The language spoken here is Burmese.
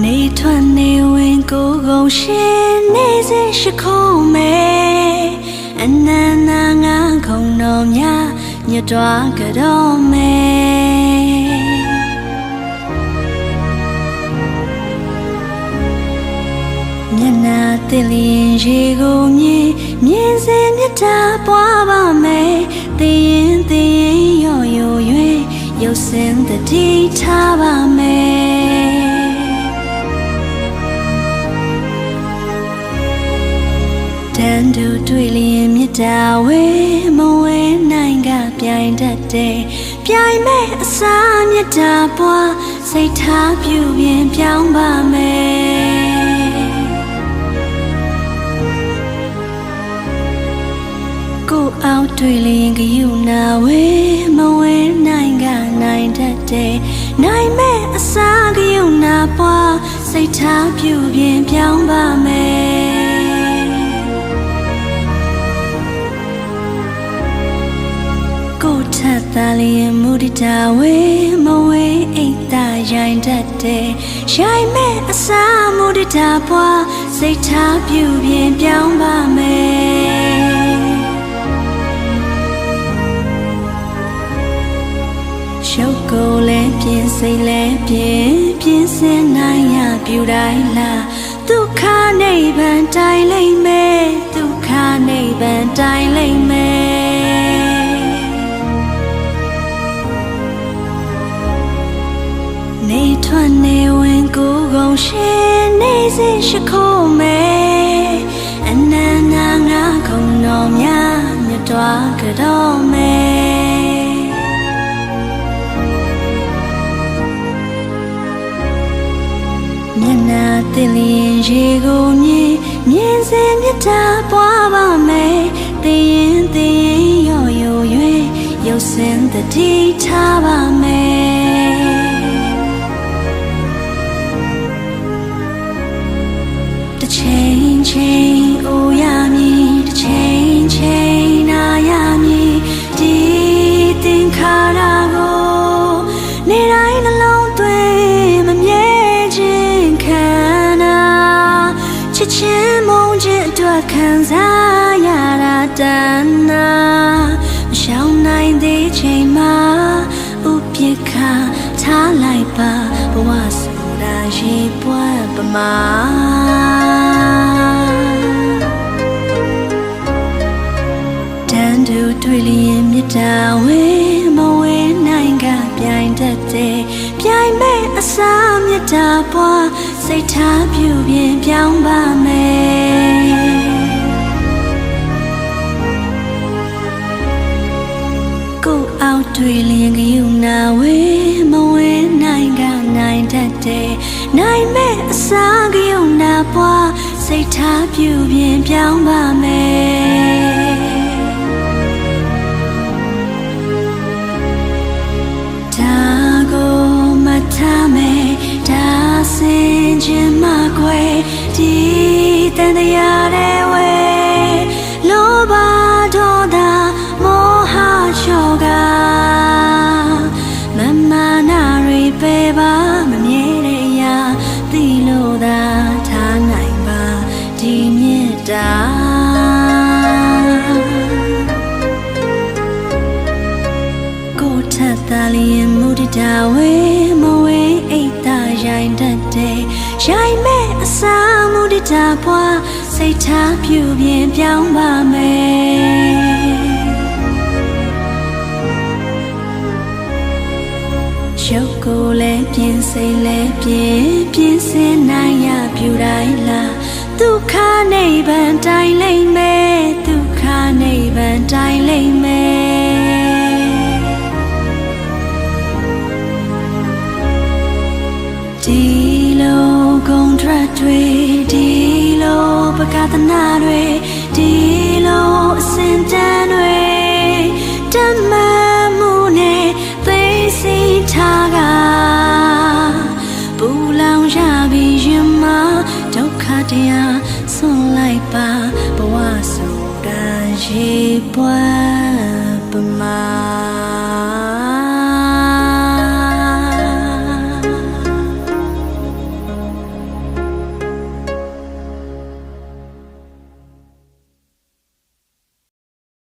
你团你问故宫是你在是空没？安南南安空农呀，你多个都没。面那的脸是个面，面色面大波波美，的眼有有缘，有生的地他吧美。单独对联面大为梦为难个变得的，变美啥面大波，谁他表面表吧美。ကိုအောင်တွေ့လျင်ကယူနာဝဲမဝဲနိုင်ကနိုင်တတ်တဲ့နိုင်မဲ့အစားကယူနာပွားစိတ်ထားပြုပြင်ပြောင်းပါမယ်ကိုထက်သားလျင်မူတတာဝဲမဝဲအိတ်သာရိုင်းတတ်တဲ့ရိုင်းမဲ့အစားမူတတာပွားစိတ်ထားပြုပြင်ပြောင်းပါမယ်ရှုပ်ကိုလည်းပြင်းစိတ်လည်းပြင်းစင်နိုင်ရပြူတိုင်းလားဒုက္ခနိဗ္ဗာန်တိုင်လိမ့်မယ်ဒုက္ခနိဗ္ဗာန်တိုင်လိမ့်မယ်နေထွန်းနေဝင်ကိုယ်ကုန်ရှင်နေစေရှိခိုးမယ်အနန္တငါခုံတော်များမြတ်တော်ကတော်မယ်မျက်နှာသစ်လျင်ရေကိုမြင်စင်မြတ်တာပွားပါမယ်သိရင်ရော်ရွယ်ရုပ်စင်တတိထားပါမယ်တစ်ချိန်အိုရမည်တစ်ချိန်နာရမည်ဒီသင်္ခါရကိုနေတိုင်းနှလုံးသွင်းမမြဲချစ်ချင်းမုန်းခြင်းအတွက်ခံစားရတာတန်နာမရှောင်နိုင်သေးချိန်မှာဥပိ္ပခာထားလိုက်ပါဘဝဆိုတာရေပွက်ပမာတန်တူတွေ့လျင်မြတ်တာဝဲမဝဲနိုင်ကပြိုင်တတ်တဲ့ပြိုင်မဲ့အစားမြတ်တာပွားစိတ်ထားပြုပြင်ပြောင်းပါမယ်ကိုအောင်တွေ့လျင်ကယူနာဝဲမဝဲနိုင်ကနိုင်တတ်တဲ့နိုင်မဲ့အစားကယူနာပွားစိတ်ထားပြုပြင်ပြောင်းပါမယ်ဒါကိုမထားမယ်ဒါစင်ခြင်းမကွယ်ဒီတန်တရားတဲ့ဝဲလောဘဒေါသမောဟချောကမမနာရိပေပါမမြဲတဲ့ရာသိလို့သာထားနိုင်ပါဒီမေတ္တာကိုထက်သားလျင်မူတတာဝဲမဝဲအိတ်သာရိုင်းတတ်တဲ့ရိုင်းမဲ့အစားမူတတာပွားစိတ်ထားပြုပြင်ပြောင်းပါမယ်ရုပ်ကိုလည်းပြင်းစိတ်လည်းပြင်းစင်နိုင်ရပြူတိုင်းလားဒုက္ခနိဗ္ဗာန်တိုင်လိမ့်မယ်ဒုက္ခနိဗ္ဗာန်တိုင်လိမ့်မယ်ဒီလိုဂုဏ်ထက်တွေဒီလိုပကသနာတွေဒီလိုအစင်တန်းတွေတမန်မှုနဲ့သိစိထားကပူလောင်ရပြီးရင်မဒုက္ခတရားဆွန်လိုက်ပါဘဝဆိုတာရေပွက်ပမာ Thank you.